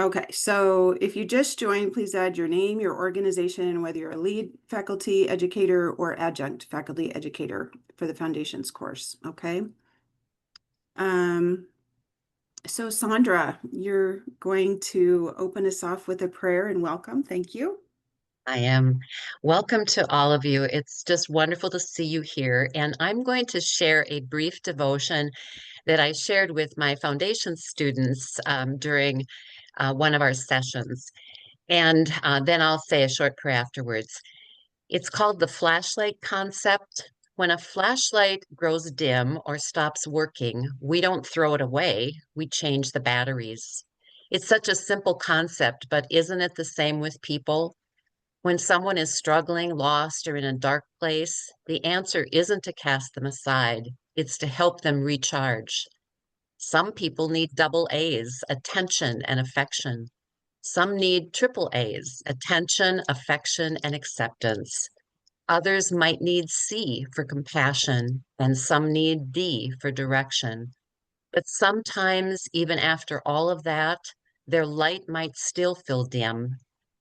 Okay, so if you just joined, please add your name, your organization, and whether you're a lead faculty educator or adjunct faculty educator for the foundations course, okay? So Sandra, you're going to open us off with a prayer and welcome. Thank you. I am. Welcome to all of you. It's just wonderful to see you here. And I'm going to share a brief devotion that I shared with my foundation students during one of our sessions. And then I'll say a short prayer afterwards. It's called the flashlight concept. When a flashlight grows dim or stops working, we don't throw it away, we change the batteries. It's such a simple concept, but isn't it the same with people? When someone is struggling, lost, or in a dark place, the answer isn't to cast them aside, it's to help them recharge. Some people need double A's, attention and affection. Some need triple A's, attention, affection, and acceptance. Others might need C for compassion, and some need D for direction. But sometimes, even after all of that, their light might still feel dim.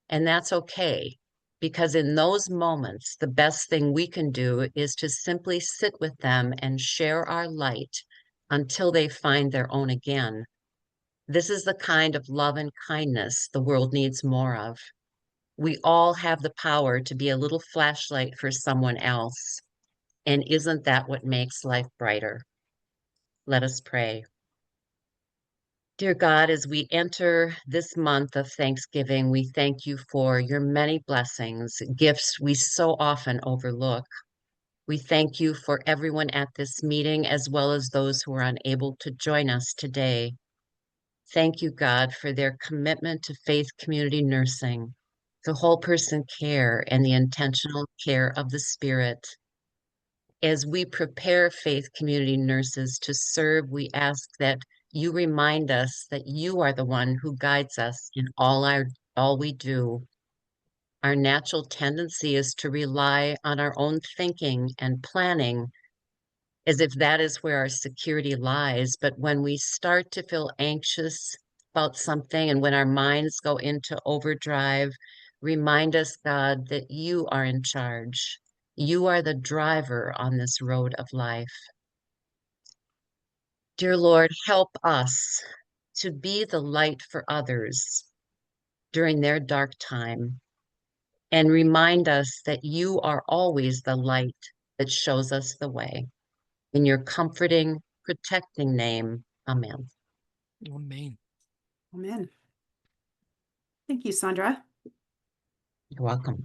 And that's okay, because in those moments, the best thing we can do is to simply sit with them and share our light until they find their own again. This is the kind of love and kindness the world needs more of. We all have the power to be a little flashlight for someone else. And isn't that what makes life brighter? Let us pray. Dear God, as we enter this month of Thanksgiving, we thank you for your many blessings, gifts we so often overlook. We thank you for everyone at this meeting, as well as those who are unable to join us today. Thank you, God, for their commitment to faith community nursing, to whole person care, and the intentional care of the Spirit. As we prepare faith community nurses to serve, we ask that you remind us that you are the one who guides us in all we do. Our natural tendency is to rely on our own thinking and planning as if that is where our security lies. But when we start to feel anxious about something and when our minds go into overdrive, remind us, God, that you are in charge. You are the driver on this road of life. Dear Lord, help us to be the light for others during their dark time and remind us that you are always the light that shows us the way. In your comforting, protecting name, amen. Amen. Amen. Thank you, Sandra. You're welcome.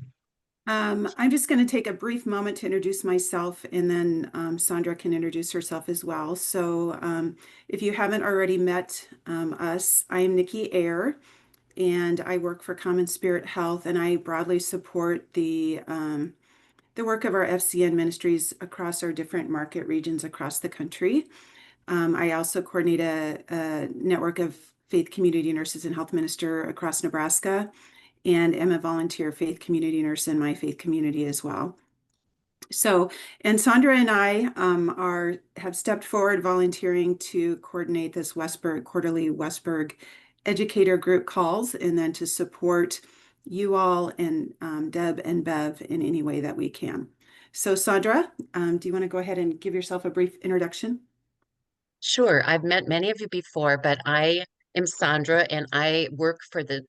I'm just going to take a brief moment to introduce myself, and then Sandra can introduce herself as well. So if you haven't already met us, I am Nikki Ayer, and I work for Common Spirit Health, and I broadly support the work of our FCN ministries across our different market regions across the country. I also coordinate a network of faith community nurses and health minister across Nebraska, and am a volunteer faith community nurse in my faith community as well. So, and Sandra and I have stepped forward volunteering to coordinate this quarterly Westberg educator group calls, and then to support you all and Deb and Bev in any way that we can. So Sandra, do you want to go ahead and give yourself a brief introduction? Sure, I've met many of you before, but I am Sandra and I work for the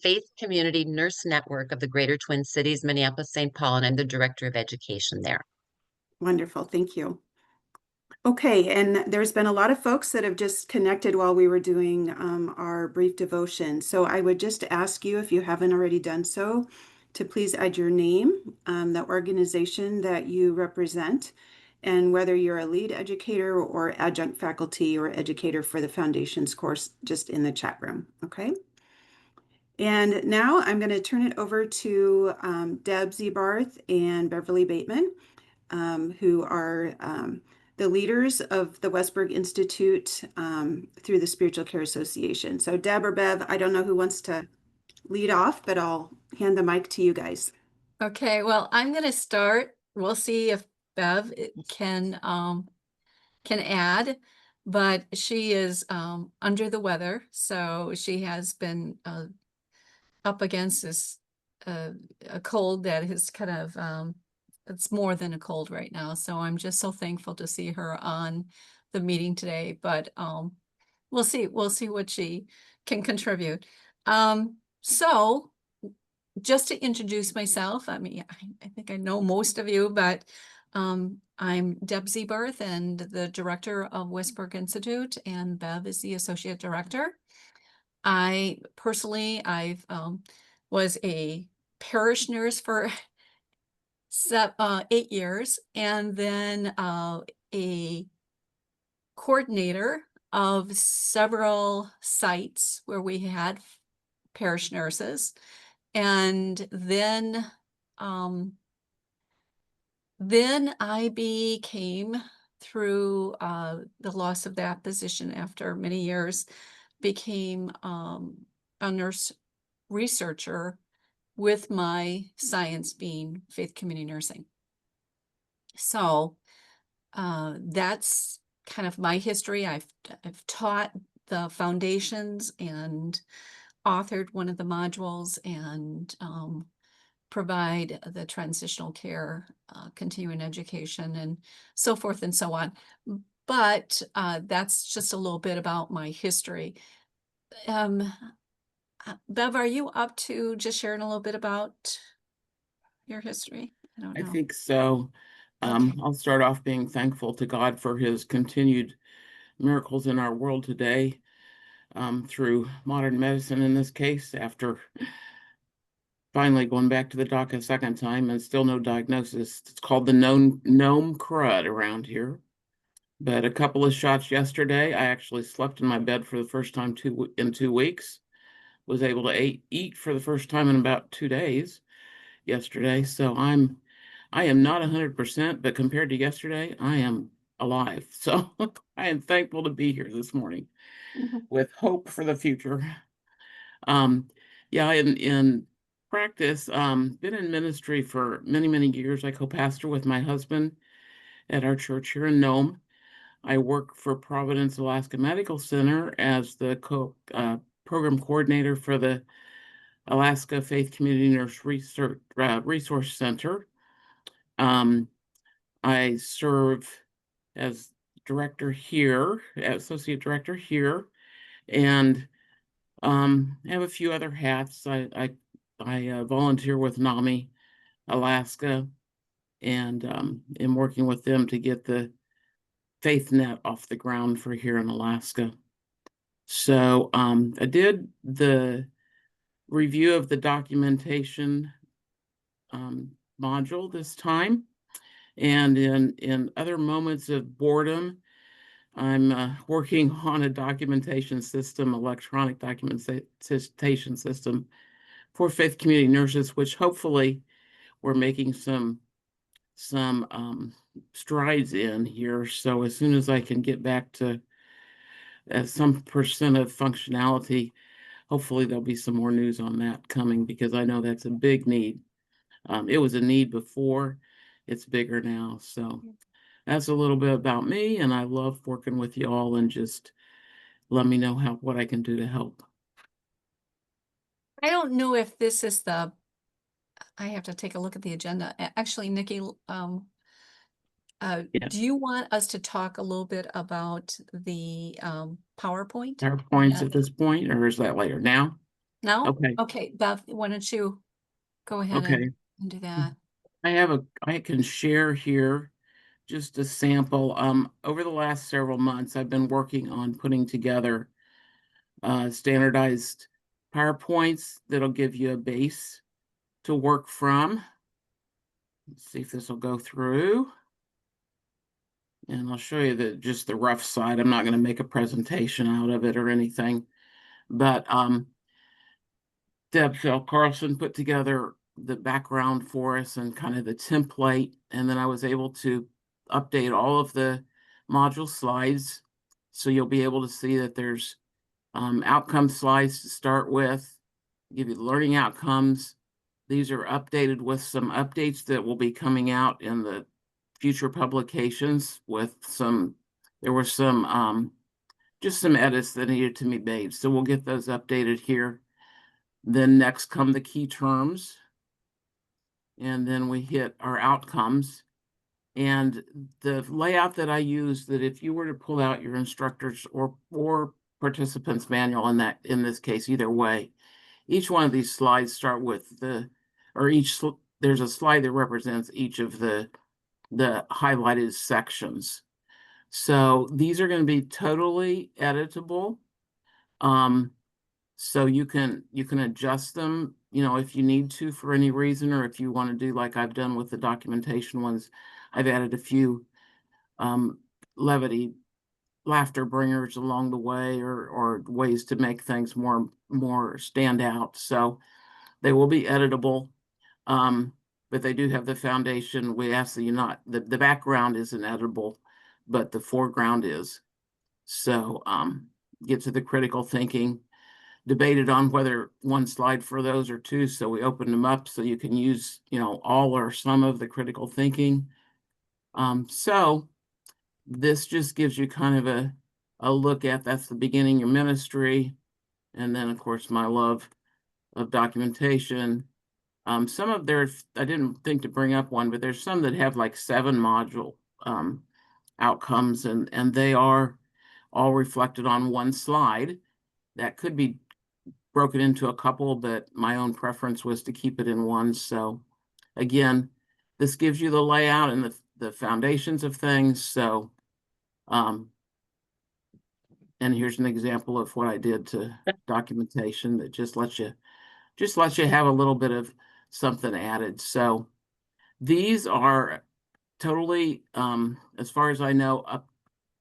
Faith Community Nurse Network of the Greater Twin Cities, Minneapolis, St. Paul, and I'm the Director of Education there. Wonderful, thank you. Okay, and there's been a lot of folks that have just connected while we were doing our brief devotion. So I would just ask you, if you haven't already done so, to please add your name, the organization that you represent, and whether you're a lead educator or adjunct faculty or educator for the Foundations course, just in the chat room, okay? And now I'm going to turn it over to Deb Zebarth and Beverly Bateman, who are the leaders of the Westberg Institute through the Spiritual Care Association. So Deb or Bev, I don't know who wants to lead off, but I'll hand the mic to you guys. Okay, well, I'm going to start. We'll see if Bev can add. but she is under the weather, so she has been up against this a cold that is kind of it's more than a cold right now. So I'm just so thankful to see her on the meeting today. But we'll see what she can contribute. So just to introduce myself, I mean, I think I know most of you, but I'm Deb Zebarth and the director of Westberg Institute, and Bev is the associate director. I personally, I've was a parish nurse for 8 years, and then a coordinator of several sites where we had parish nurses. And then I became, through the loss of that position after many years, became a nurse researcher, with my science being faith community nursing. So that's kind of my history. I've taught the foundations and authored one of the modules, and provide the transitional care, continuing education, and so forth and so on. But that's just a little bit about my history. Bev, are you up to just sharing a little bit about your history? I don't I know. think so. Okay. I'll start off being thankful to God for his continued miracles in our world today, through modern medicine in this case, after finally going back to the doc a second time and still no diagnosis. It's called the gnome crud around here. But a couple of shots yesterday. I actually slept in my bed for the first time in 2 weeks. Was able to eat for the first time in about 2 days yesterday. So I am not 100%, but compared to yesterday, I am alive. So I am thankful to be here this morning Mhm. with hope for the future. Um, yeah, in practice, been in ministry for many, many years. I co-pastor with my husband at our church here in Nome. I work for Providence, Alaska Medical Center as the program coordinator for the Alaska Faith Community Nurse Resource Center. I serve as director here, associate director here, and I have a few other hats. I volunteer with NAMI Alaska, and am working with them to get the Faith Net off the ground for here in Alaska. So I did the review of the documentation module this time, and in other moments of boredom, I'm working on a documentation system, electronic documentation system for faith community nurses, which hopefully we're making some strides in here. So as soon as I can get back to some percent of functionality, hopefully there'll be some more news on that coming, because I know that's a big need. It was a need before, it's bigger now. So that's a little bit about me, and I love working with you all, and just let me know what I can do to help. I don't know if this is I have to take a look at the agenda. Actually, Nikki, Yeah, do you want us to talk a little bit about the PowerPoint? PowerPoints Yeah. at this point, or is that later? Now? No? Okay, Okay, Beth, why don't you go ahead okay. and do that? I can share here just a sample. Over the last several months, I've been working on putting together standardized PowerPoints that'll give you a base to work from. Let's see if this will go through. And I'll show you just the rough side. I'm not going to make a presentation out of it or anything. But Deb Carlson put together the background for us and kind of the template. And then I was able to update all of the module slides. So you'll be able to see that there's outcome slides to start with, give you the learning outcomes. These are updated with some updates that will be coming out in the future publications, with some there were some just some edits that needed to be made. So we'll get those updated here. Then next come the key terms. And then we hit our outcomes. And the layout that I use, that if you were to pull out your instructors or participants manual in this case, either way, each one of these slides start with there's a slide that represents each of the highlighted sections. So these are going to be totally editable. So you can adjust them, if you need to for any reason, or if you want to do like I've done with the documentation ones, I've added a few laughter bringers along the way, or ways to make things more stand out. So they will be editable. But they do have the foundation. We ask that you not, the background isn't editable, but the foreground is. So get to the critical thinking. Debated on whether one slide for those or two, so we opened them up so you can use, all or some of the critical thinking. So this just gives you kind of a look at, that's the beginning of your ministry, and then of course my love of documentation. Some of I didn't think to bring up one, but there's some that have like 7 module outcomes, and they are all reflected on one slide. That could be broken into a couple, but my own preference was to keep it in one. So again, this gives you the layout and the foundations of things. So, and here's an example of what I did to documentation that just lets you have a little bit of something added. So these are totally, as far as I know,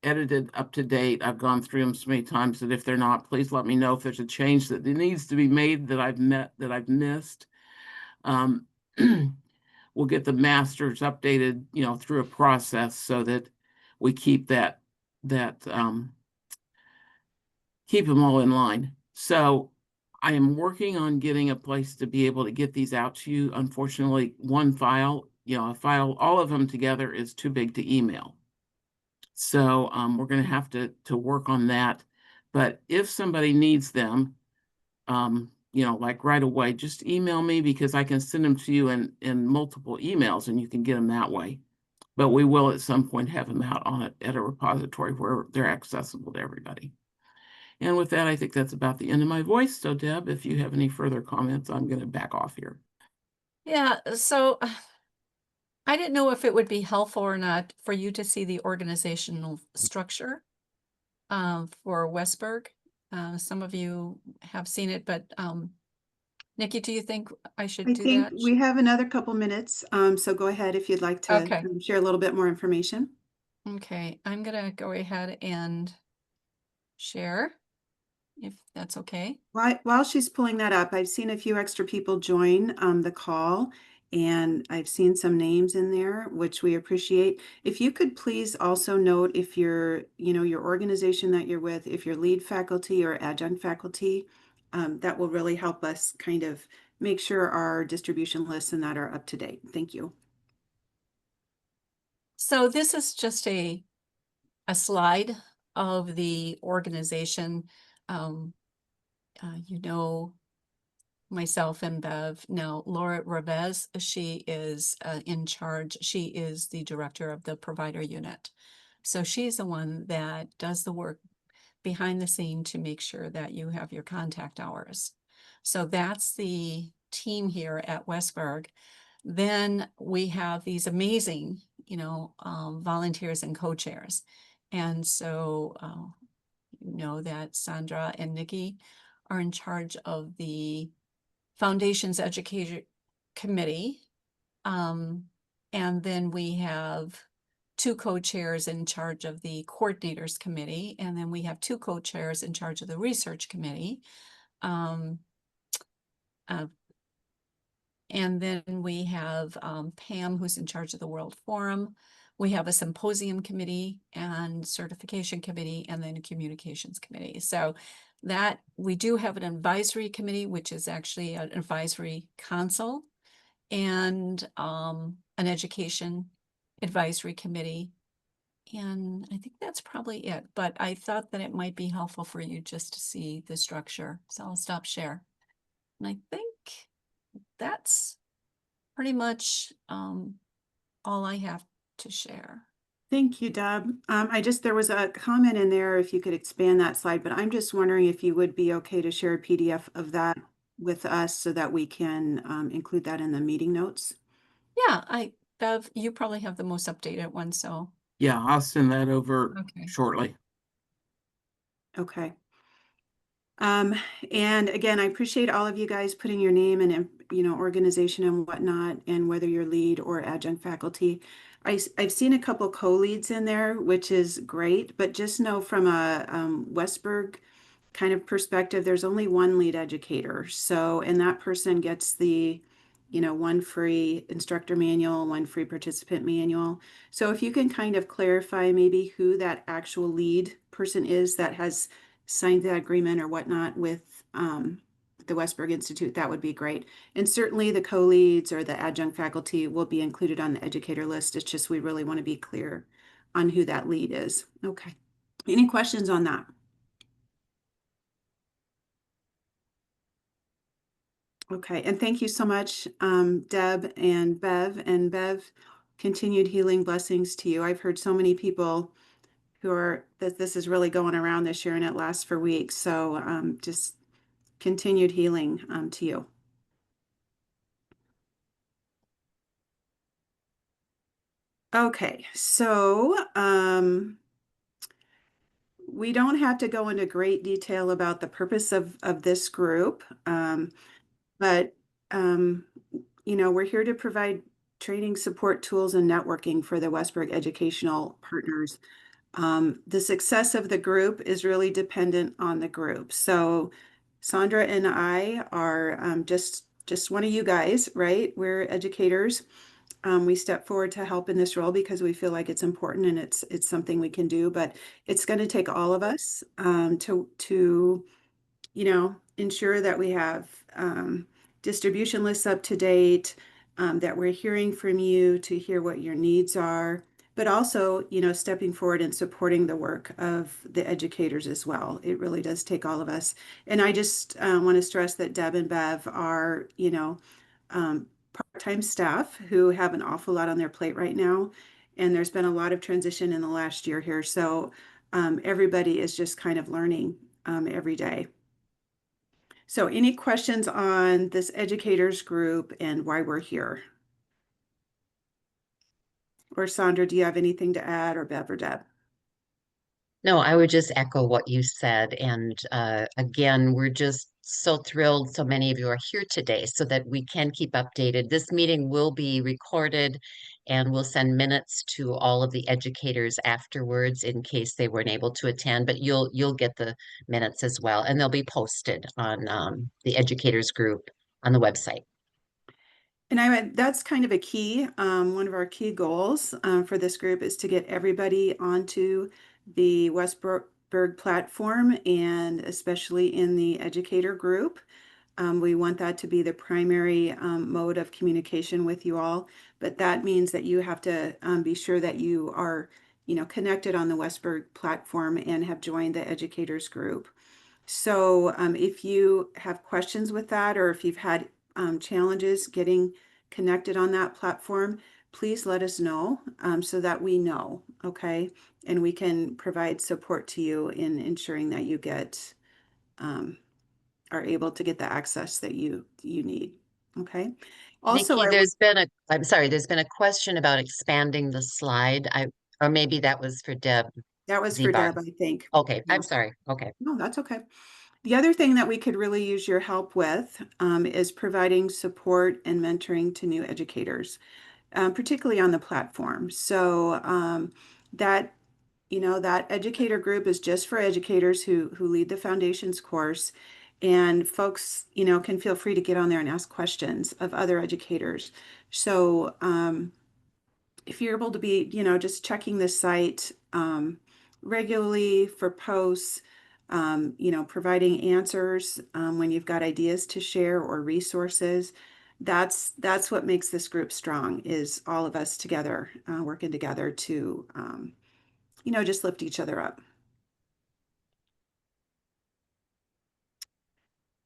edited up to date. I've gone through them so many times that if they're not, please let me know if there's a change that needs to be made that I've missed. We'll get the masters updated, through a process so that we keep keep them all in line. So I am working on getting a place to be able to get these out to you. Unfortunately, one file, all of them together is too big to email. So we're going to have to work on that. But if somebody needs them, like right away, just email me, because I can send them to you in multiple emails and you can get them that way. But we will at some point have them out at a repository where they're accessible to everybody. And with that, I think that's about the end of my voice. So Deb, if you have any further comments, I'm going to back off here. Yeah, so I didn't know if it would be helpful or not for you to see the organizational structure for Westberg. Some of you have seen it, but Nikki, do you think I should I do think that? we have another couple minutes, so go ahead if you'd like to Okay. share a little bit more information. Okay, I'm gonna go ahead and share, if that's okay. While she's pulling that up, I've seen a few extra people join the call, and I've seen some names in there, which we appreciate. If you could please also note if you're, your organization that you're with, if you're lead faculty or adjunct faculty, that will really help us kind of make sure our distribution lists and that are up to date. Thank you. So this is just a slide of the organization. Myself and Bev. Now, Laura Revez, she is in charge. She is the director of the provider unit. So she's the one that does the work behind the scene to make sure that you have your contact hours. So that's the team here at Westberg. Then we have these amazing, volunteers and co-chairs. And so, that Sandra and Nikki are in charge of the Foundation's Educator Committee. And then we have 2 co-chairs in charge of the Coordinators Committee. And then we have 2 co-chairs in charge of the Research Committee. And then we have Pam, who's in charge of the World Forum. We have a Symposium Committee and Certification Committee, and then a Communications Committee. So that we do have an advisory committee, which is actually an advisory council, and an education advisory committee. And I think that's probably it, but I thought that it might be helpful for you just to see the structure. So I'll stop share. And I think that's pretty much all I have to share. Thank you, Deb. There was a comment in there if you could expand that slide, but I'm just wondering if you would be okay to share a PDF of that with us so that we can include that in the meeting notes. Yeah, Bev, you probably have the most updated one, so. Yeah, I'll send that over Okay. shortly. Okay. And again, I appreciate all of you guys putting your name and, organization and whatnot, and whether you're lead or adjunct faculty. I've seen a couple co-leads in there, which is great, but just know from a Westberg kind of perspective, there's only one lead educator. So, and that person gets the, one free instructor manual, one free participant manual. So if you can kind of clarify maybe who that actual lead person is that has signed that agreement or whatnot with the Westberg Institute, that would be great. And certainly the co-leads or the adjunct faculty will be included on the educator list. It's just we really want to be clear on who that lead is. Okay. Any questions on that? Okay, and thank you so much, Deb and Bev. And Bev, continued healing blessings to you. I've heard so many people that this is really going around this year and it lasts for weeks. So just continued healing to you. Okay, so we don't have to go into great detail about the purpose of this group, but we're here to provide training, support, tools, and networking for the Westberg educational partners. The success of the group is really dependent on the group. So Sandra and I are just one of you guys, right? We're educators. We step forward to help in this role because we feel like it's important and it's something we can do, but it's going to take all of us to ensure that we have distribution lists up to date, that we're hearing from you to hear what your needs are, but also, stepping forward and supporting the work of the educators as well. It really does take all of us. And I just want to stress that Deb and Bev are, part-time staff who have an awful lot on their plate right now. And there's been a lot of transition in the last year here. So everybody is just kind of learning every day. So any questions on this educators group and why we're here? Or Sandra, do you have anything to add, or Bev or Deb? No, I would just echo what you said. And again, we're just so thrilled so many of you are here today so that we can keep updated. This meeting will be recorded and we'll send minutes to all of the educators afterwards in case they weren't able to attend, but you'll get the minutes as well. And they'll be posted on the educators group on the website. And that's kind of a key, one of our key goals for this group is to get everybody onto the Westberg platform, and especially in the educator group. We want that to be the primary mode of communication with you all, but that means that you have to be sure that you are, connected on the Westberg platform and have joined the educators group. So if you have questions with that, or if you've had challenges getting connected on that platform, please let us know so that we know, okay? And we can provide support to you in ensuring that you are able to get the access that you need, okay? Also, Nikki, I'm sorry, there's been a question about expanding the slide. Or maybe that was for Deb that was for Zebar. Deb, I think. Okay, Yeah. I'm sorry. Okay. No, that's okay. The other thing that we could really use your help with is providing support and mentoring to new educators, particularly on the platform. So that that educator group is just for educators who lead the foundations course, and folks can feel free to get on there and ask questions of other educators. So if you're able to be, just checking the site regularly for posts, providing answers when you've got ideas to share or resources, that's what makes this group strong, is all of us together, working together to just lift each other up.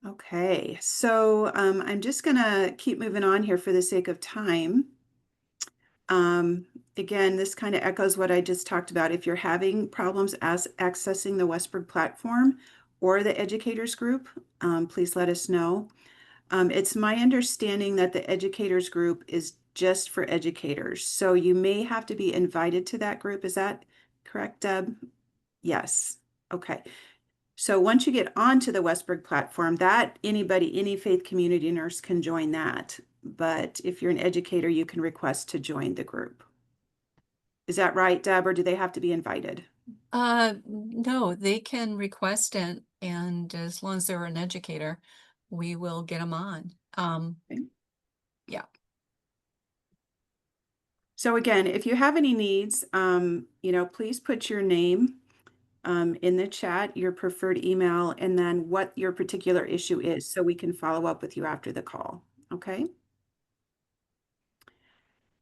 Okay, so I'm just gonna keep moving on here for the sake of time. Again, this kind of echoes what I just talked about. If you're having problems accessing the Westberg platform or the educators group, please let us know. It's my understanding that the educators group is just for educators. So you may have to be invited to that group. Is that correct, Deb? Yes. Okay. So once you get onto the Westberg platform, that anybody, any faith community nurse can join that. But if you're an educator, you can request to join the group. Is that right, Deb, or do they have to be invited? No, they can request it, and as long as they're an educator, we will get them on. Okay. Yeah. So again, if you have any needs, please put your name in the chat, your preferred email, and then what your particular issue is so we can follow up with you after the call. Okay.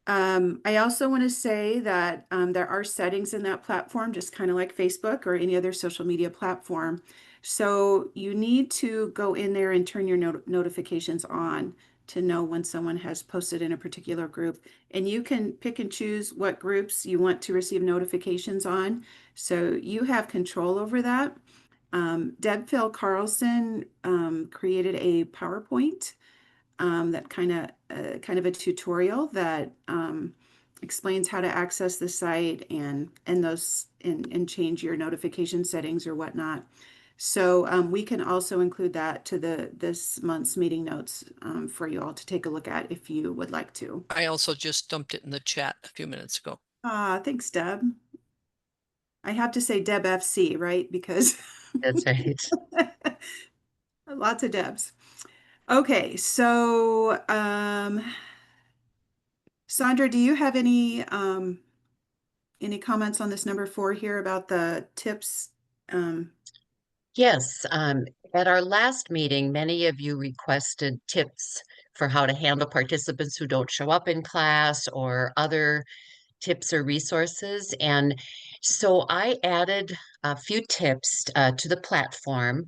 I also want to say that there are settings in that platform, just kind of like Facebook or any other social media platform. So you need to go in there and turn your notifications on to know when someone has posted in a particular group. And you can pick and choose what groups you want to receive notifications on. So you have control over that. Deb Phil Carlson created a PowerPoint that kind of a tutorial that explains how to access the site and change your notification settings or whatnot. So we can also include that to this month's meeting notes for you all to take a look at if you would like to. I also just dumped it in the chat a few minutes ago. Thanks, Deb. I have to say Deb FC, right? Because That's right. lots of Debs. Okay, so Sandra, do you have any comments on this number 4 here about the tips? Yes, at our last meeting, many of you requested tips for how to handle participants who don't show up in class or other tips or resources. And so I added a few tips to the platform,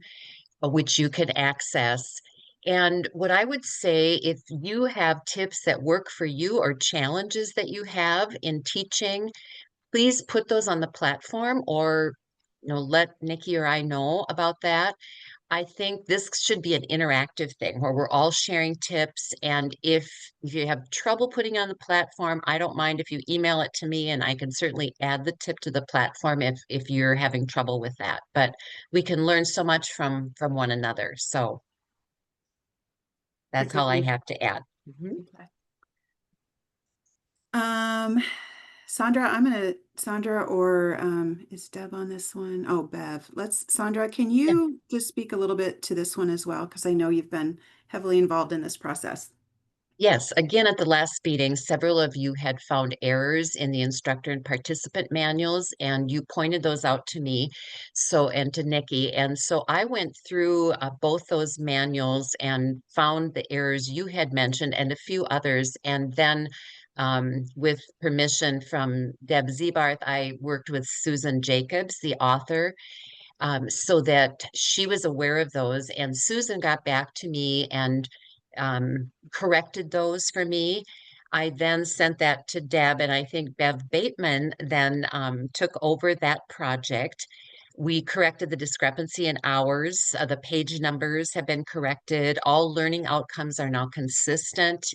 which you can access. And what I would say, if you have tips that work for you or challenges that you have in teaching, please put those on the platform or let Nikki or I know about that. I think this should be an interactive thing where we're all sharing tips. And if you have trouble putting on the platform, I don't mind if you email it to me and I can certainly add the tip to the platform if you're having trouble with that. But we can learn so much from one another. So that's all I Agreed. have to add. Mhm. Okay. Sandra or is Deb on this one? Oh, Bev. Sandra, can you just speak a little bit to this one as well? Because I know you've been heavily involved in this process. Yes, again, at the last meeting, several of you had found errors in the instructor and participant manuals, and you pointed those out to me, and to Nikki. And so I went through both those manuals and found the errors you had mentioned and a few others. And then, with permission from Deb Zebarth, I worked with Susan Jacobs, the author, so that she was aware of those. And Susan got back to me and corrected those for me. I then sent that to Deb, and I think Bev Bateman then took over that project. We corrected the discrepancy in hours. The page numbers have been corrected. All learning outcomes are now consistent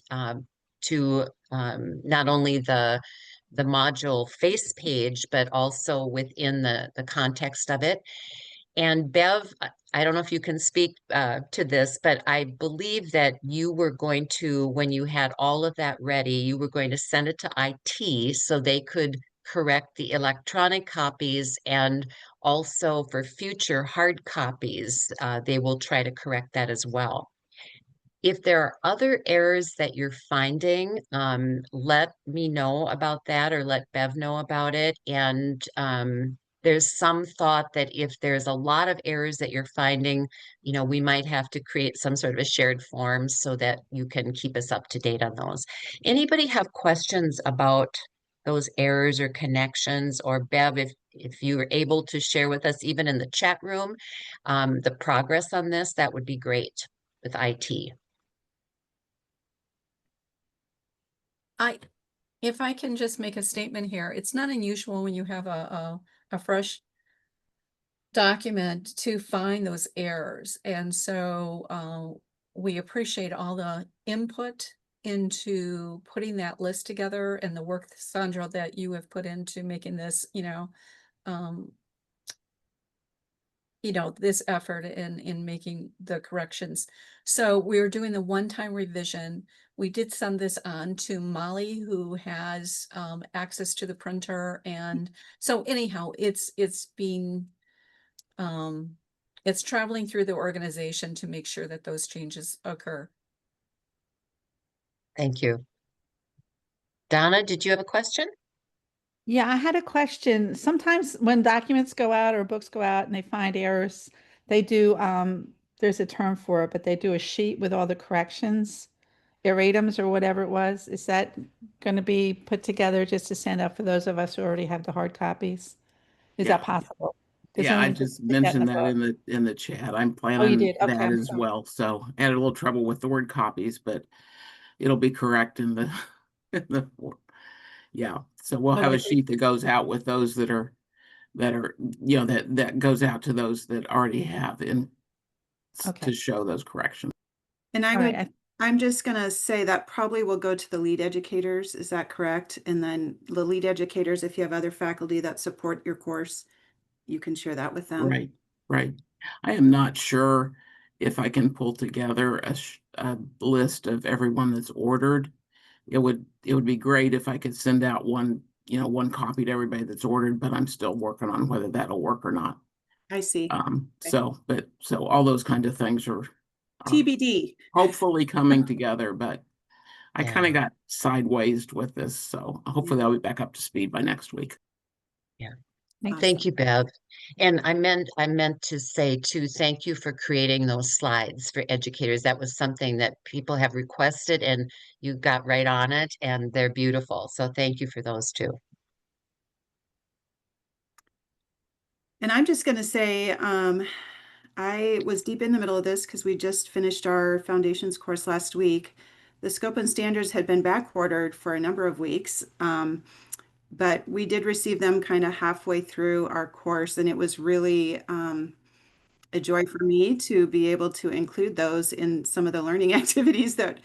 to not only the module face page, but also within the context of it. And Bev, I don't know if you can speak to this, but I believe that you were going to, when you had all of that ready, you were going to send it to IT so they could correct the electronic copies, and also for future hard copies, they will try to correct that as well. If there are other errors that you're finding, let me know about that or let Bev know about it. And there's some thought that if there's a lot of errors that you're finding, we might have to create some sort of a shared form so that you can keep us up to date on those. Anybody have questions about those errors or connections, or Bev, if you are able to share with us, even in the chat room, the progress on this, that would be great with IT. If I can just make a statement here, it's not unusual when you have a fresh document to find those errors. And so we appreciate all the input into putting that list together and the work, Sandra, that you have put into making this, um, this effort in making the corrections. So we're doing the one-time revision. We did send this on to Molly, who has access to the printer. And so anyhow, it's being it's traveling through the organization to make sure that those changes occur. Thank you. Donna, did you have a question? Yeah, I had a question. Sometimes when documents go out or books go out and they find errors, they do, there's a term for it, but they do a sheet with all the corrections, erratums or whatever it was. Is that going to be put together just to send out for those of us who already have the hard copies? Is Yeah. that possible? Does Yeah, I anyone just put that in mentioned the that book? in the chat. I'm Oh, you planning did? Okay, that I'm as sorry. well. So I had a little trouble with the word copies, but it'll be correct in the in the yeah. So we'll have a Okay, sheet that goes out with those that are that goes out to those that already have in okay. to show those corrections. And All right. I'm just gonna say that probably will go to the lead educators, is that correct? And then the lead educators, if you have other faculty that support your course, you can share that with them. Right, right. I am not sure if I can pull together a list of everyone that's ordered. It would be great if I could send out one copy to everybody that's ordered, but I'm still working on whether that'll work or not. I see. So all those kind of things are TBD. hopefully coming together, but I kind Yeah. of got sideways with this, so hopefully I'll be back up to speed by next week. Yeah. Thank Thank you, Bev. And I meant to say too, thank you for creating those slides for educators. That was something that people have requested and you got right on it, and they're beautiful. So thank you for those too. And I'm just gonna say, I was deep in the middle of this because we just finished our foundations course last week. The scope and standards had been back ordered for a number of weeks, but we did receive them kind of halfway through our course, and it was really a joy for me to be able to include those in some of the learning activities that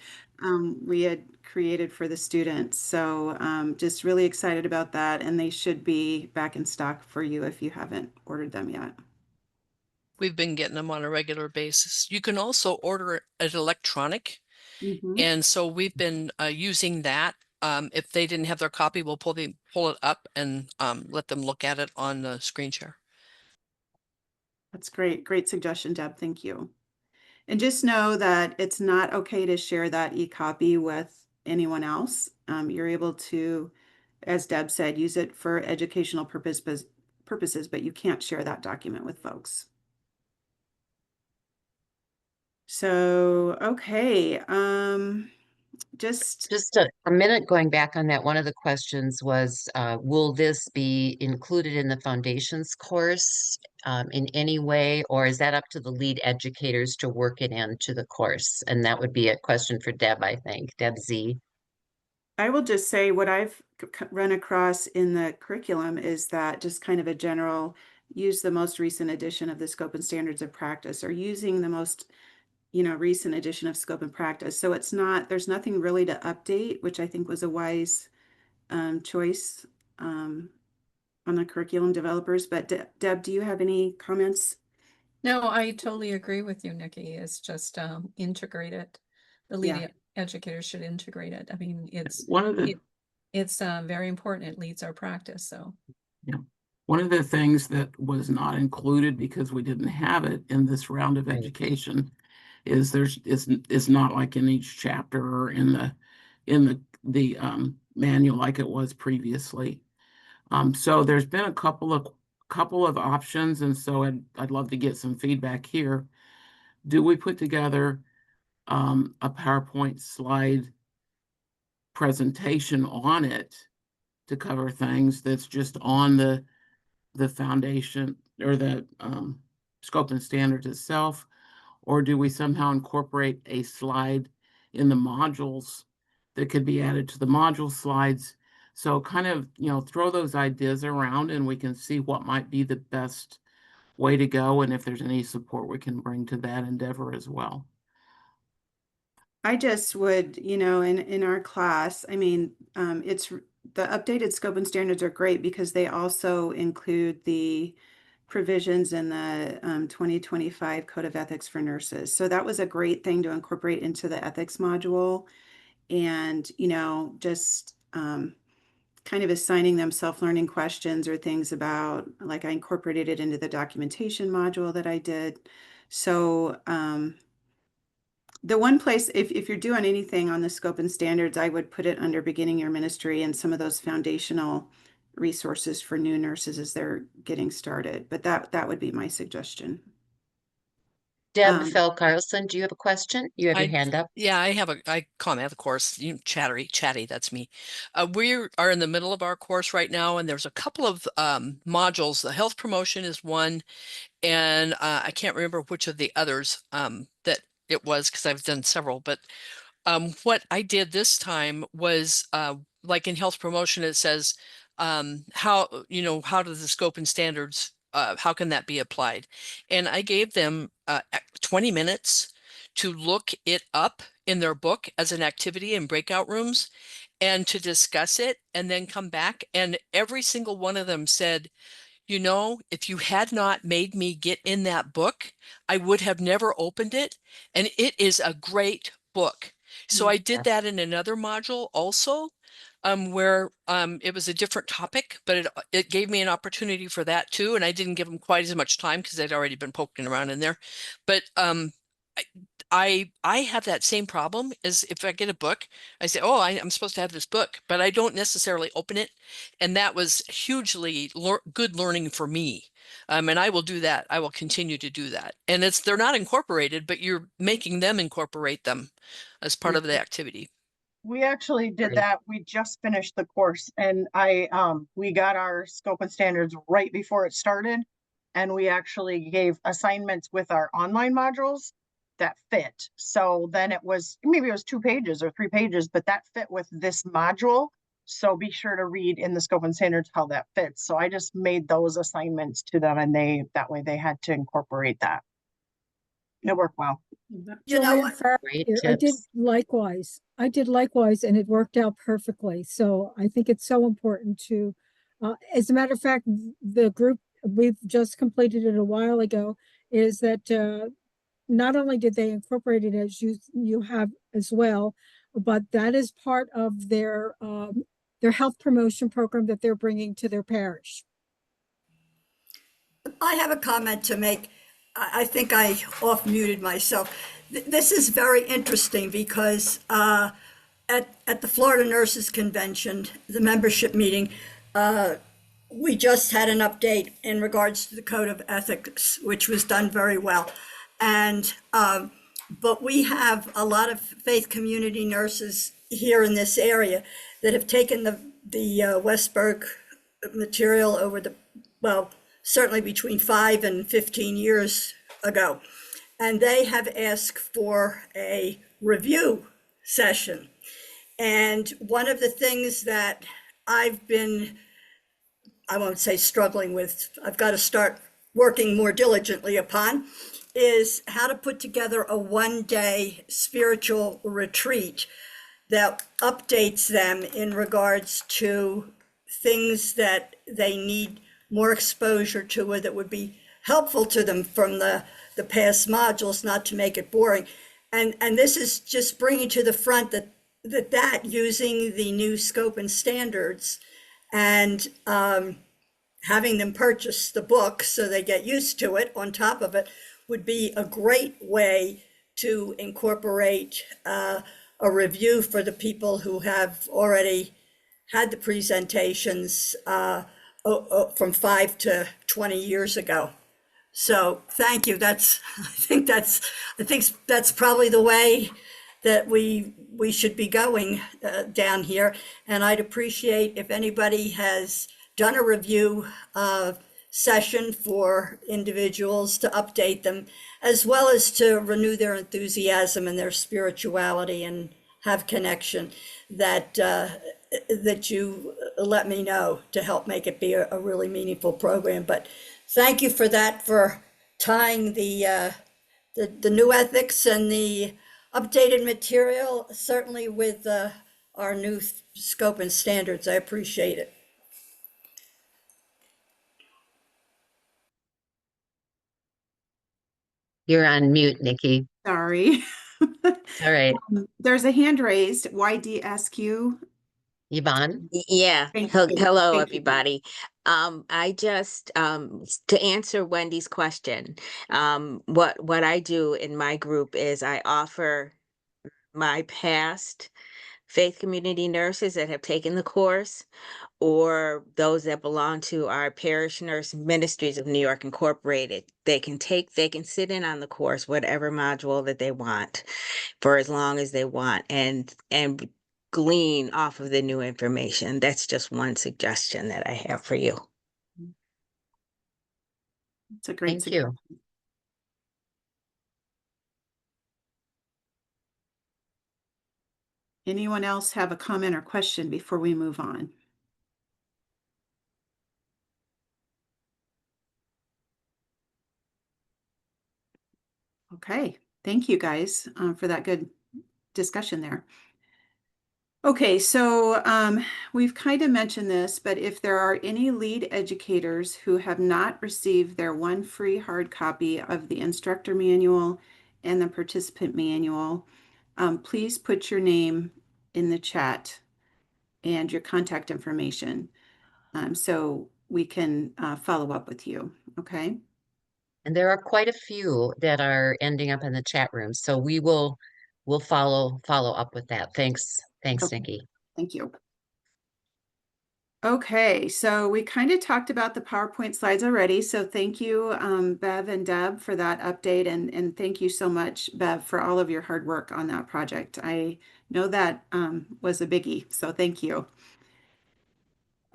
we had created for the students. So just really excited about that, and they should be back in stock for you if you haven't ordered them yet. We've been getting them on a regular basis. You can also order it electronic. Mhm. And so we've been using that. If they didn't have their copy, we'll pull it up and let them look at it on the screen share. That's great. Great suggestion, Deb. Thank you. And just know that it's not okay to share that e-copy with anyone else. You're able to, as Deb said, use it for educational purposes, but you can't share that document with folks. So, okay, just Just a minute going back on that, one of the questions was, will this be included in the foundations course in any way, or is that up to the lead educators to work it into the course? And that would be a question for Deb, I think, Deb Z. I will just say what I've run across in the curriculum is that just kind of a general use the most recent edition of the scope and standards of practice, or using the most recent edition of scope and practice. So there's nothing really to update, which I think was a wise choice on the curriculum developers. But Deb, do you have any comments? No, I totally agree with you, Nikki. It's just integrate it. The lead educator should integrate it. I mean, it's very important. It leads our practice. So yeah. One of the things that was not included because we didn't have it in this round of education is it's not like in each chapter or in the manual like it was previously. So there's been a couple of options, and so I'd love to get some feedback here. Do we put together a PowerPoint slide presentation on it to cover things that's just on the foundation or the scope and standards itself? Or do we somehow incorporate a slide in the modules that could be added to the module slides? So kind of, throw those ideas around and we can see what might be the best way to go, and if there's any support we can bring to that endeavor as well. I just would, in our class, I mean, the updated scope and standards are great because they also include the provisions in the 2025 Code of Ethics for Nurses. So that was a great thing to incorporate into the ethics module, and, just kind of assigning them self-learning questions or things about, like, I incorporated it into the documentation module that I did. So, the one place, if you're doing anything on the scope and standards, I would put it under beginning your ministry and some of those foundational resources for new nurses as they're getting started. But that would be my suggestion. Deb Fell Carlson, do you have a question? You have your I- hand up. Yeah, I comment, of course, chatty, that's me. We are in the middle of our course right now, and there's a couple of modules. The health promotion is one, and I can't remember which of the others that it was because I've done several, but what I did this time was like in health promotion, it says how do the scope and standards, how can that be applied? And I gave them 20 minutes to look it up in their book as an activity in breakout rooms and to discuss it and then come back. And every single one of them said, if you had not made me get in that book, I would have never opened it. And it is a great book. So I did that in another module also, where it was a different topic, but it gave me an opportunity for that too. And I didn't give them quite as much time because I'd already been poking around in there. But I have that same problem as if I get a book, I say, oh, I'm supposed to have this book, but I don't necessarily open it. And that was hugely good learning for me. And I will do that. I will continue to do that. And they're not incorporated, but you're making them incorporate them as part of the activity. We actually did Great. that. We just finished the course, and we got our scope and standards right before it started. And we actually gave assignments with our online modules that fit. So then maybe it was 2 pages or 3 pages, but that fit with this module. So be sure to read in the scope and standards how that fits. So I just made those assignments to them, and that way they had to incorporate that. It worked well. You know, in fact, Great I did tips. likewise. I did likewise, and it worked out perfectly. So I think it's so important to, as a matter of fact, the group, we've just completed it a while ago, is that not only did they incorporate it as you have as well, but that is part of their health promotion program that they're bringing to their parish. I have a comment to make. I think I off muted myself. This is very interesting because at the Florida Nurses Convention, the membership meeting, we just had an update in regards to the Code of Ethics, which was done very well. And but we have a lot of faith community nurses here in this area that have taken the Westberg material over certainly between 5 and 15 years ago. And they have asked for a review session. And one of the things that I've been, I won't say struggling with, I've got to start working more diligently upon, is how to put together a 1-day spiritual retreat that updates them in regards to things that they need more exposure to, or that would be helpful to them from the past modules, not to make it boring. And this is just bringing to the front that using the new scope and standards and having them purchase the book so they get used to it on top of it would be a great way to incorporate a review for the people who have already had the presentations from 5 to 20 years ago. So thank you. I think that's probably the way that we should be going down here. And I'd appreciate if anybody has done a review session for individuals to update them, as well as to renew their enthusiasm and their spirituality and have connection, that that you let me know to help make it be a really meaningful program. But thank you for that, for tying the new ethics and the updated material, certainly with our new scope and standards. I appreciate it. You're on mute, Nikki. Sorry. All right. There's a hand raised, YDSQ. Yvonne? Yeah. Thank you. Hello, Thank you. everybody. I just to answer Wendy's question, what I do in my group is I offer my past faith community nurses that have taken the course, or those that belong to our Parish Nurse Ministries of New York Incorporated. They can sit in on the course, whatever module that they want, for as long as they want, and glean off of the new information. That's just one suggestion that I have for you. It's a great Thank suggestion. you. Anyone else have a comment or question before we move on? Okay, thank you guys for that good discussion there. Okay, so we've kind of mentioned this, but if there are any lead educators who have not received their one free hard copy of the instructor manual and the participant manual, please put your name in the chat and your contact information so we can follow up with you, okay? And there are quite a few that are ending up in the chat room, so we'll follow up with that. Thanks, Okay. Nikki. Thank you. Okay, so we kind of talked about the PowerPoint slides already. So thank you, Bev and Deb, for that update. And thank you so much, Bev, for all of your hard work on that project. I know that was a biggie, so thank you.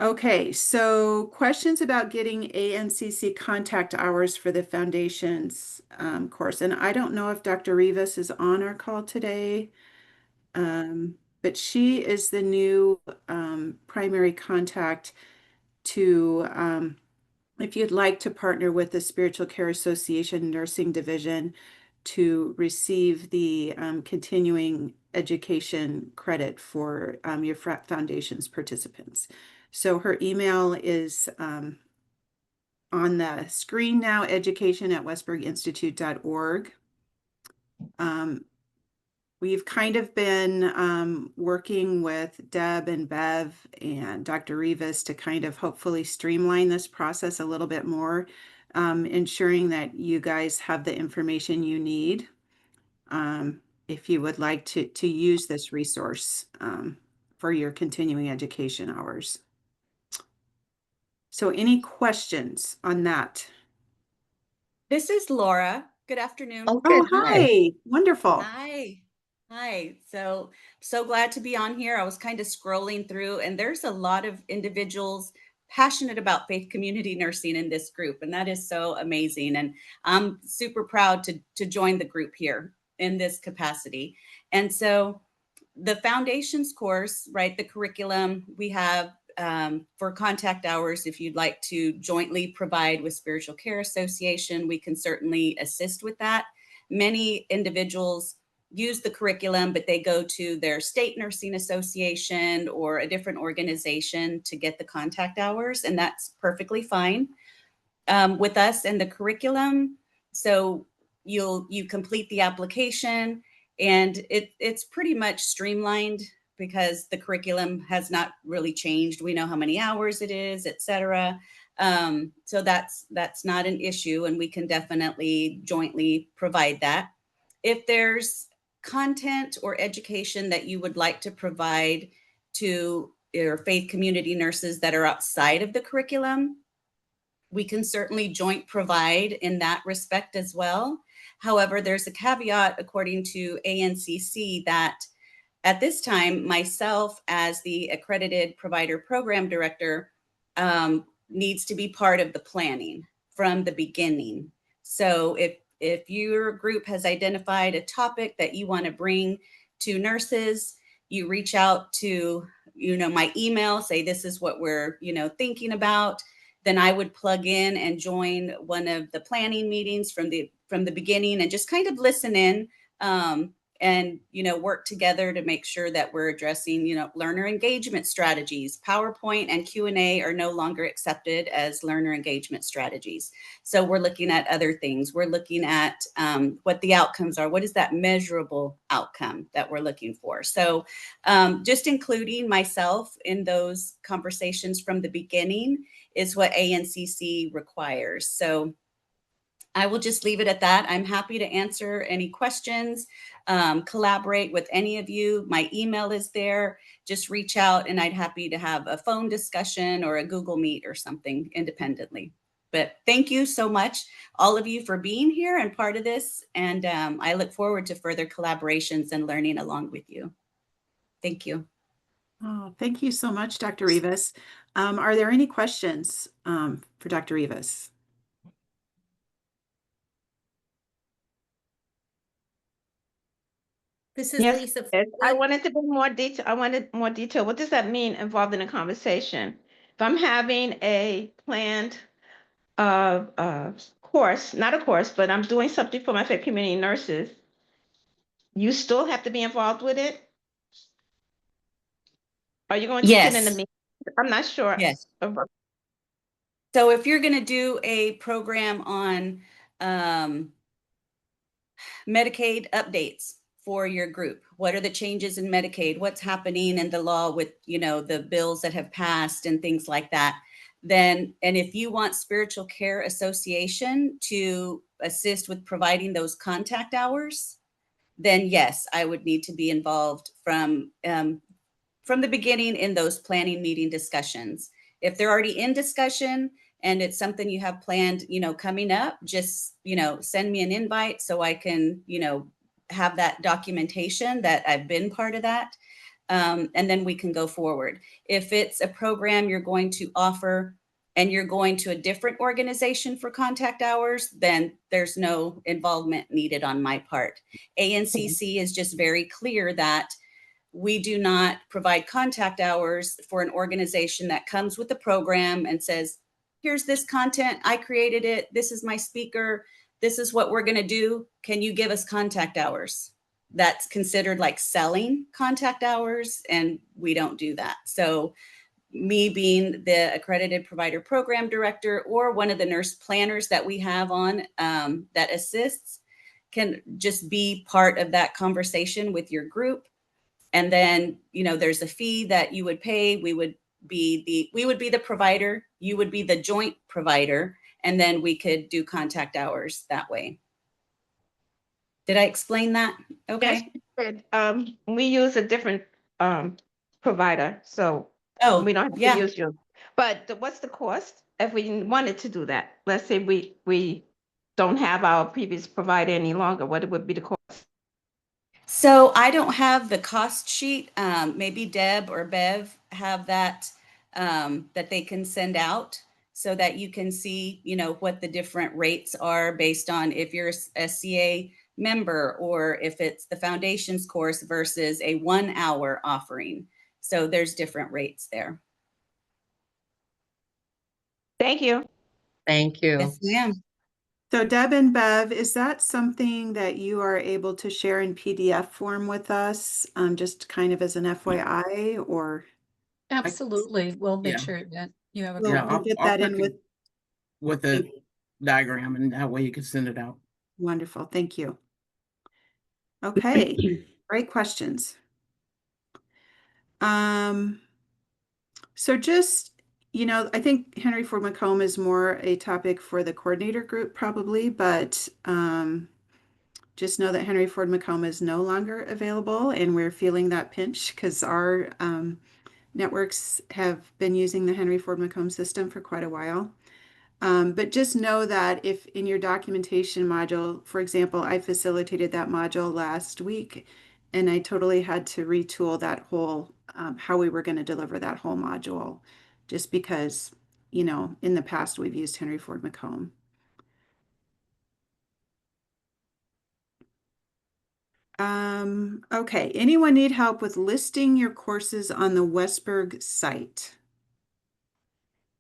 Okay, so questions about getting ANCC contact hours for the Foundations course. And I don't know if Dr. Rivas is on our call today. But she is the new primary contact to, if you'd like to partner with the Spiritual Care Association Nursing Division to receive the continuing education credit for your Foundation's participants. So her email is on the screen now, education@westberginstitute.org. We've kind of been working with Deb and Bev and Dr. Rivas to kind of hopefully streamline this process a little bit more, ensuring that you guys have the information you need if you would like to use this resource for your continuing education hours. So any questions on that? This is Laura. Good afternoon. Oh, Oh, good. Hi. hi. Wonderful. Hi. Hi. So glad to be on here. I was kind of scrolling through, and there's a lot of individuals passionate about faith community nursing in this group, and that is so amazing. And I'm super proud to join the group here in this capacity. And so the Foundations course, right, the curriculum we have for contact hours, if you'd like to jointly provide with Spiritual Care Association, we can certainly assist with that. Many individuals use the curriculum, but they go to their state nursing association or a different organization to get the contact hours, and that's perfectly fine with us and the curriculum. So you complete the application, and it's pretty much streamlined because the curriculum has not really changed. We know how many hours it is, et cetera. So that's not an issue, and we can definitely jointly provide that. If there's content or education that you would like to provide to your faith community nurses that are outside of the curriculum, we can certainly joint provide in that respect as well. However, there's a caveat according to ANCC that at this time, myself as the accredited provider program director needs to be part of the planning from the beginning. So if your group has identified a topic that you want to bring to nurses, you reach out to, my email, say this is what we're, thinking about. Then I would plug in and join one of the planning meetings from the beginning and just kind of listen in. And work together to make sure that we're addressing learner engagement strategies. PowerPoint and Q&A are no longer accepted as learner engagement strategies, so we're looking at other things. We're looking at what the outcomes are. What is that measurable outcome that we're looking for? So just including myself in those conversations from the beginning is what ANCC requires. So I will just leave it at that. I'm happy to answer any questions, collaborate with any of you. My email is there. Just reach out and I'd happy to have a phone discussion or a Google Meet or something independently. But thank you so much, all of you, for being here and part of this. And I look forward to further collaborations and learning along with you. Thank you. Oh, thank you so much, Dr. Rivas. Are there any questions for Dr. Rivas? This is Yes, Lisa. yes. I wanted to be more detail. I wanted more detail. What does that mean involved in a conversation? If I'm having a planned course, not a course, but I'm doing something for my faith community nurses, you still have to be involved with it? Are you going to sit in the Yes. meeting? I'm not sure. Yes. So if you're going to do a program on Medicaid updates for your group, what are the changes in Medicaid? What's happening in the law with, the bills that have passed and things like that? Then, and if you want Spiritual Care Association to assist with providing those contact hours, then yes, I would need to be involved from the beginning in those planning meeting discussions. If they're already in discussion and it's something you have planned, coming up, just, send me an invite so I can, have that documentation that I've been part of that. And then we can go forward. If it's a program you're going to offer and you're going to a different organization for contact hours, then there's no involvement needed on my part. ANCC is just very clear that we do not provide contact hours for an organization that comes with the program and says, here's this content, I created it, this is my speaker, this is what we're going to do, can you give us contact hours? That's considered like selling contact hours, and we don't do that. So me being the accredited provider program director or one of the nurse planners that we have on that assists can just be part of that conversation with your group. And then, there's a fee that you would pay. We would be the provider, you would be the joint provider, and then we could do contact hours that way. Did I explain that? Okay. Yes, you did. We use a different provider, so we don't have to use yours. But what's the cost if we wanted to do that? Let's say we don't have our previous provider any longer. What would be the cost? So I don't have the cost sheet. Maybe Deb or Bev have that that they can send out so that you can see, what the different rates are based on if you're a SCA member or if it's the foundations course versus a 1 hour offering. So there's different rates there. Thank you. Thank you. Yes, ma'am. So Deb and Bev, is that something that you are able to share in PDF form with us, just kind of as an FYI, or? Absolutely. We'll make Yeah. sure that you have a We'll, Yeah, copy. we'll get I'll that in quickly with, with a diagram, and that way you can send it out. wonderful, thank you. Okay, great questions. So just, I think Henry Ford Macomb is more a topic for the coordinator group probably, but just know that Henry Ford Macomb is no longer available, and we're feeling that pinch because our networks have been using the Henry Ford Macomb system for quite a while. But just know that if in your documentation module, for example, I facilitated that module last week and I totally had to retool that whole, how we were going to deliver that whole module, just because, you know, in the past we've used Henry Ford Macomb. Okay, anyone need help with listing your courses on the Westberg site?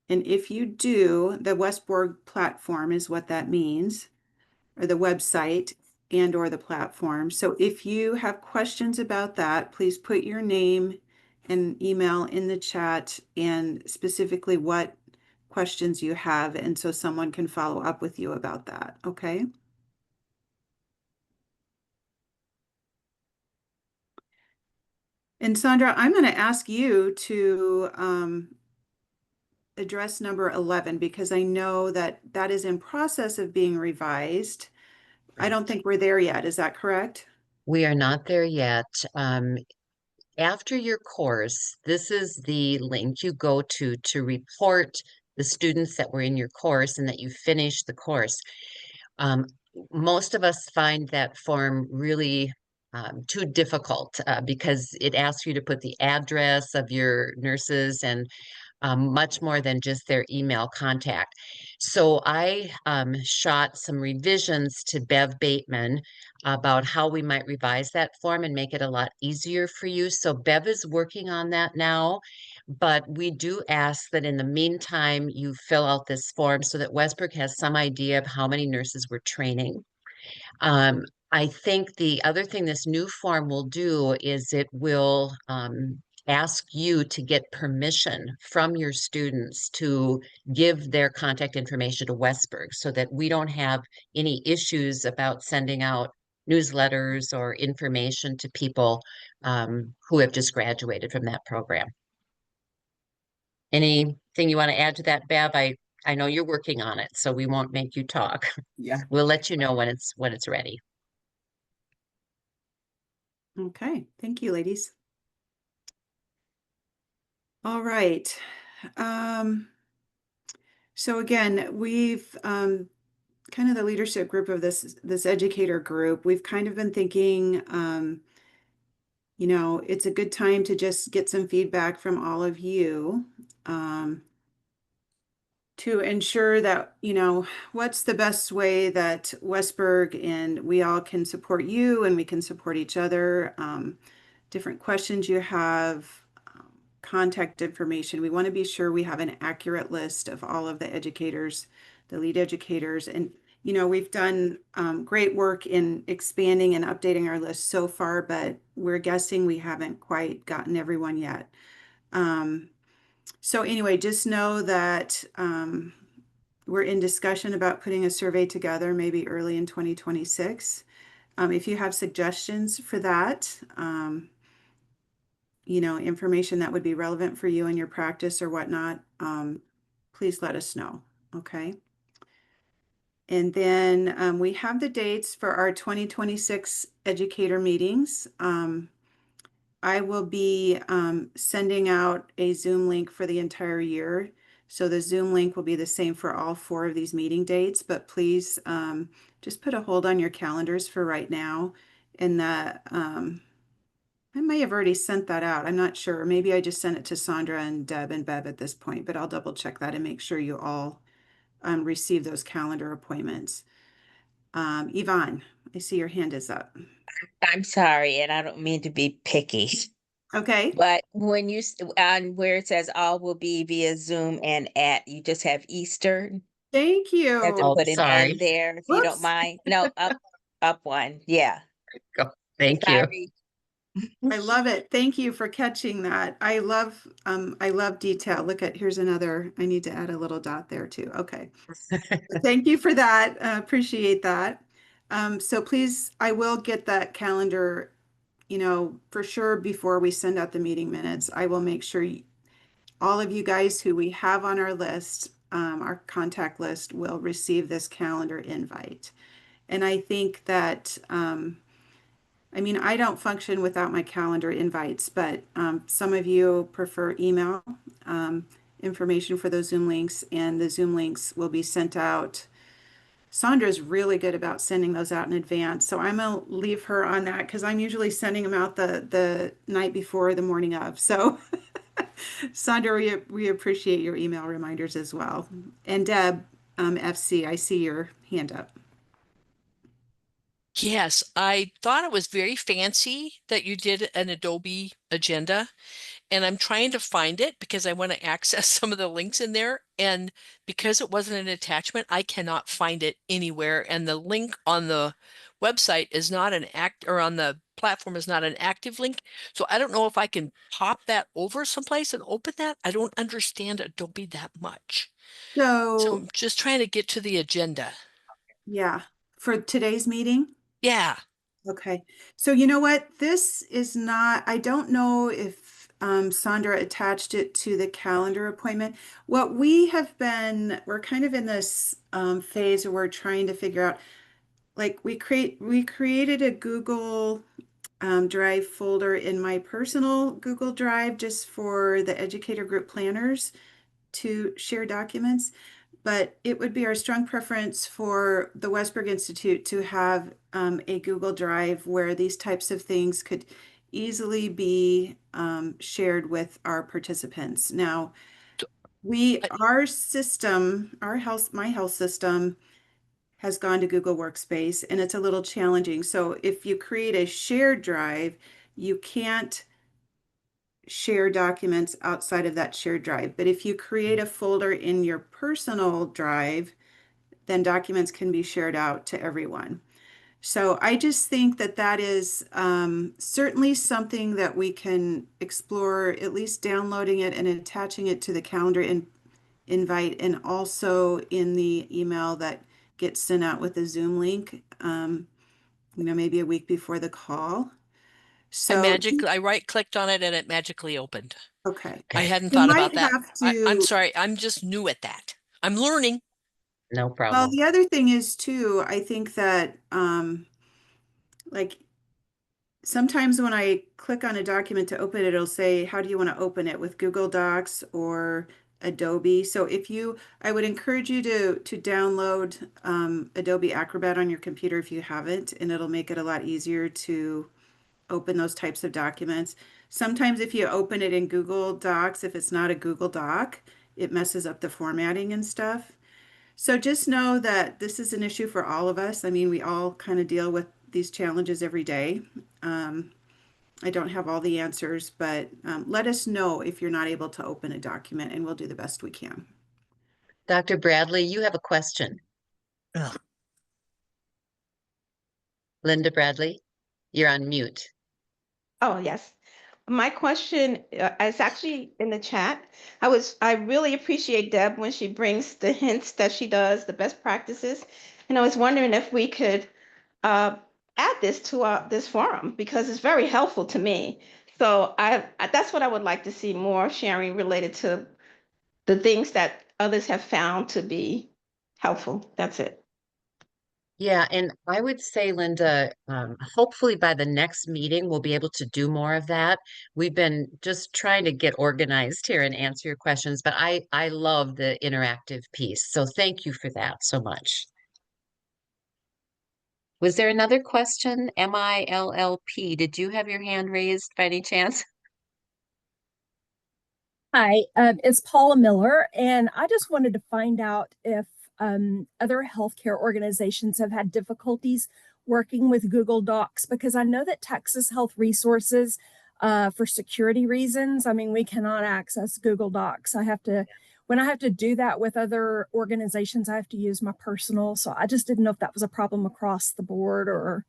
And if you do, the Westberg platform is what that means, or the website and or the platform. So if you have questions about that, please put your name and email in the chat and specifically what questions you have, and so someone can follow up with you about that, okay? And Sandra, I'm going to ask you to address number 11 because I know that that is in process of being revised. I don't think we're there yet. Is that correct? We are not there yet. After your course, this is the link you go to report the students that were in your course and that you finished the course. Um, Most of us find that form really too difficult because it asks you to put the address of your nurses and much more than just their email contact. So I shot some revisions to Bev Bateman about how we might revise that form and make it a lot easier for you. So Bev is working on that now, but we do ask that in the meantime, you fill out this form so that Westbrook has some idea of how many nurses we're training. Um, I think the other thing this new form will do is it will ask you to get permission from your students to give their contact information to Westberg so that we don't have any issues about sending out newsletters or information to people who have just graduated from that program. Anything you want to add to that, Bev? I know you're working on it, so we won't make you talk. Yeah. We'll let you know when it's ready. Okay, thank you, ladies. All right. So again, we've kind of the leadership group of this educator group, we've kind of been thinking, you know, it's a good time to just get some feedback from all of you to ensure that, you know, what's the best way that Westberg and we all can support you and we can support each other. Different questions you have, contact information. We want to be sure we have an accurate list of all of the educators, the lead educators. And, you know, we've done great work in expanding and updating our list so far, but we're guessing we haven't quite gotten everyone yet. So anyway, just know that we're in discussion about putting a survey together maybe early in 2026. If you have suggestions for that, you know, information that would be relevant for you in your practice or whatnot, please let us know, okay? And then we have the dates for our 2026 educator meetings. I will be sending out a Zoom link for the entire year. So the Zoom link will be the same for all 4 of these meeting dates, but please just put a hold on your calendars for right now. And that I may have already sent that out. I'm not sure. Maybe I just sent it to Sandra and Deb and Bev at this point, but I'll double check that and make sure you all receive those calendar appointments. Yvonne, I see your hand is up. I'm sorry, and I don't mean to be picky, Okay. but when you on where it says all will be via Zoom and you just have Eastern. Thank you. Have to Oh, put an sorry. N there if you don't Whoops. mind. No, up one. Yeah. Thank you. Sorry. I love it. Thank you for catching that. I love detail. Look at, here's another, I need to add a little dot there too. Okay. Thank you for that. Appreciate that. So please, I will get that calendar, you know, for sure before we send out the meeting minutes. I will make sure all of you guys who we have on our list, our contact list, will receive this calendar invite. And I think that, I mean, I don't function without my calendar invites, but some of you prefer email. information for those Zoom links, and the Zoom links will be sent out. Sandra's really good about sending those out in advance, so I'm gonna leave her on that because I'm usually sending them out the night before, the morning of. So Sandra, we appreciate your email reminders as well. And Deb, FC, I see your hand up. Yes, I thought it was very fancy that you did an Adobe agenda, and I'm trying to find it because I want to access some of the links in there. And because it wasn't an attachment, I cannot find it anywhere. And the link on the website is not an or on the platform is not an active link. So I don't know if I can pop that over someplace and open that. I don't understand Adobe that much. So I'm just trying to get to the agenda. Yeah, for today's meeting? Yeah. Okay. So you know what? This is not, I don't know if Sandra attached it to the calendar appointment. What we have been, we're kind of in this phase where we're trying to figure out, like we created a Google Drive folder in my personal Google Drive just for the educator group planners to share documents. But it would be our strong preference for the Westberg Institute to have a Google Drive where these types of things could easily be shared with our participants. Now, our system, my health system has gone to Google Workspace, and it's a little challenging. So if you create a shared drive, you can't share documents outside of that shared drive. But if you create a folder in your personal drive, then documents can be shared out to everyone. So I just think that that is certainly something that we can explore, at least downloading it and attaching it to the calendar invite, and also in the email that gets sent out with the Zoom link, maybe a week before the call. So I right-clicked on it and it magically opened. Okay. I hadn't You thought might about that. have to. I'm sorry. I'm just new at that. I'm learning. No Well, problem. the other thing is too, I think that like sometimes when I click on a document to open it, it'll say, how do you want to open it, with Google Docs or Adobe? So I would encourage you to download Adobe Acrobat on your computer if you haven't, and it'll make it a lot easier to open those types of documents. Sometimes if you open it in Google Docs, if it's not a Google Doc, it messes up the formatting and stuff. So just know that this is an issue for all of us. I mean, we all kind of deal with these challenges every day. I don't have all the answers, but let us know if you're not able to open a document, and we'll do the best we can. Dr. Bradley, you have a question. Ugh. Linda Bradley, you're on mute. Oh, yes. My question is actually in the chat. I really appreciate Deb when she brings the hints that she does, the best practices. And I was wondering if we could add this to this forum because it's very helpful to me. So that's what I would like to see more sharing related to the things that others have found to be helpful. That's it. Yeah, and I would say, Linda, hopefully by the next meeting, we'll be able to do more of that. We've been just trying to get organized here and answer your questions, but I love the interactive piece. So thank you for that so much. Was there another question? MILLP, did you have your hand raised by any chance? Hi, it's Paula Miller, and I just wanted to find out if other healthcare organizations have had difficulties working with Google Docs, because I know that Texas Health Resources, for security reasons, I mean, we cannot access Google Docs. When I have to do that with other organizations, I have to use my personal. So I just didn't know if that was a problem across the board or.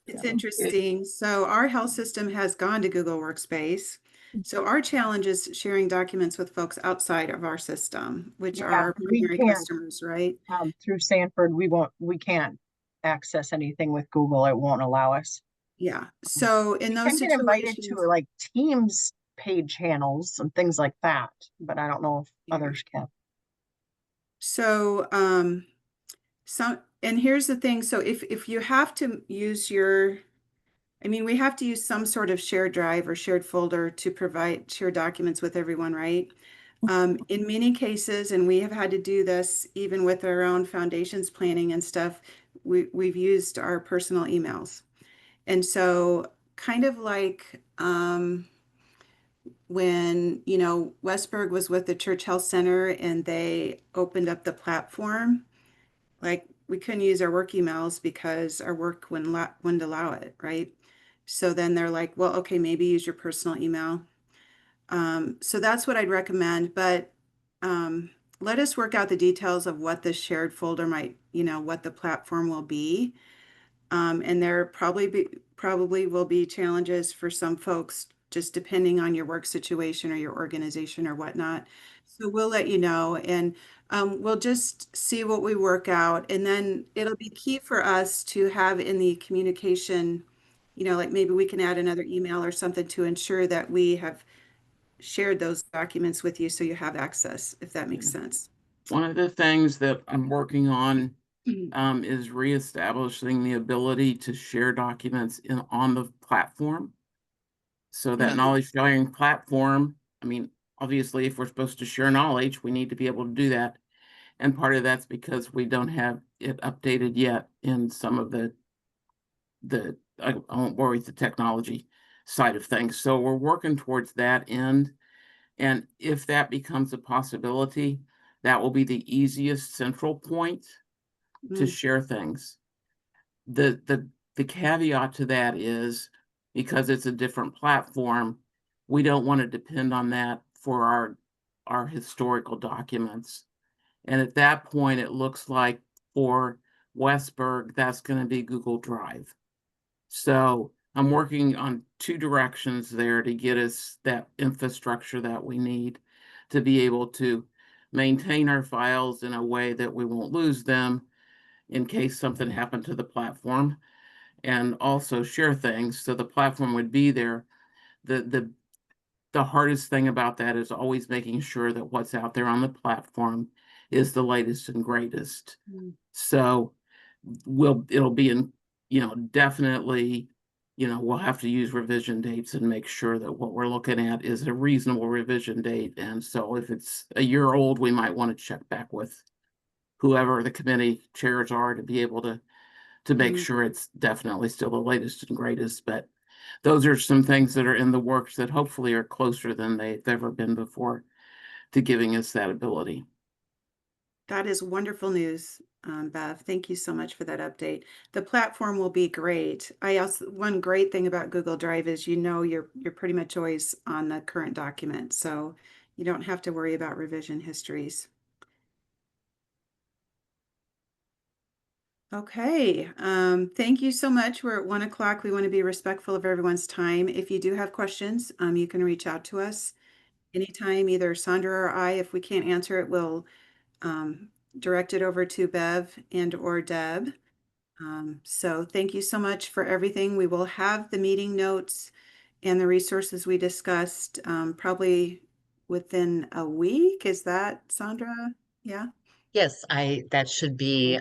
It's interesting. So our health system has gone to Google Workspace. So our challenge is sharing documents with folks outside of our system, which are our primary customers, right? Through Sanford, we can't access anything with Google. It won't allow us. Yeah. So in those situations, get invited to like Teams page channels and things like that, but I don't know if others can. So and here's the thing. So if you have to use we have to use some sort of shared drive or shared folder to share documents with everyone, right? In many cases, and we have had to do this even with our own foundations planning and stuff, we've used our personal emails. And so kind of like when, Westberg was with the Church Health Center and they opened up the platform, like we couldn't use our work emails because our work wouldn't allow it, right? So then they're like, well, okay, maybe use your personal email. So that's what I'd recommend, but let us work out the details of what the shared folder might, what the platform will be. And there probably will be challenges for some folks, just depending on your work situation or your organization or whatnot. So we'll let you know, and we'll just see what we work out. And then it'll be key for us to have in the communication, like maybe we can add another email or something to ensure that we have shared those documents with you so you have access, if that makes sense. One of the things that I'm working on is reestablishing the ability to share documents on the platform. So that knowledge sharing platform, I mean, obviously, if we're supposed to share knowledge, we need to be able to do that. And part of that's because we don't have it updated yet in some of the I won't worry with the technology side of things. So we're working towards that end. And if that becomes a possibility, that will be the easiest central point to share things. The caveat to that is because it's a different platform, we don't want to depend on that for our historical documents. And at that point, it looks like for Westberg, that's going to be Google Drive. So I'm working on two directions there to get us that infrastructure that we need to be able to maintain our files in a way that we won't lose them in case something happened to the platform, and also share things so the platform would be there. The hardest thing about that is always making sure that what's out there on the platform is the latest and greatest. So it'll be in, definitely, we'll have to use revision dates and make sure that what we're looking at is a reasonable revision date. And so if it's a year old, we might want to check back with whoever the committee chairs are to be able to make sure it's definitely still the latest and greatest. But those are some things that are in the works that hopefully are closer than they've ever been before to giving us that ability. That is wonderful news, Bev. Thank you so much for that update. The platform will be great. One great thing about Google Drive is you're pretty much always on the current document, so you don't have to worry about revision histories. Okay, thank you so much. We're at 1 o'clock. We want to be respectful of everyone's time. If you do have questions, you can reach out to us anytime, either Sandra or I. If we can't answer it, we'll direct it over to Bev and or Deb. So thank you so much for everything. We will have the meeting notes and the resources we discussed probably within a week. Is that, Sandra? Yeah. Yes, that should be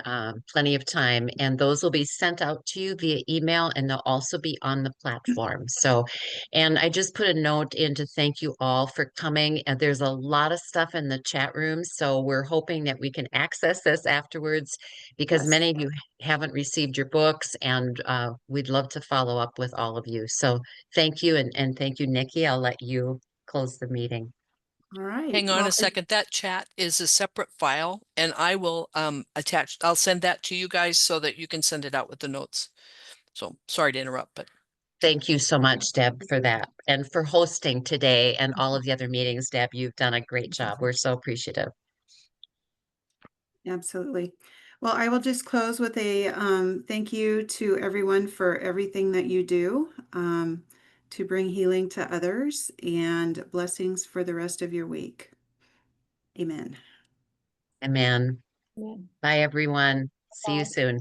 plenty of time, and those will be sent out to you via email, and they'll also be on the platform. So, and I just put a note in to thank you all for coming. And there's a lot of stuff in the chat room, so we're hoping that we can access this afterwards because many of you haven't received your books, and we'd love to follow up with all of you. So, thank you, and thank you, Nikki. I'll let you close the meeting. All right. Hang on a second. That chat is a separate file, and I will I'll send that to you guys so that you can send it out with the notes. So sorry to interrupt, but thank you so much, Deb, for that and for hosting today and all of the other meetings. Deb, you've done a great job. We're so appreciative. Absolutely. Well, I will just close with a thank you to everyone for everything that you do to bring healing to others, and blessings for the rest of your week. Amen. Amen. Bye, everyone. See you soon.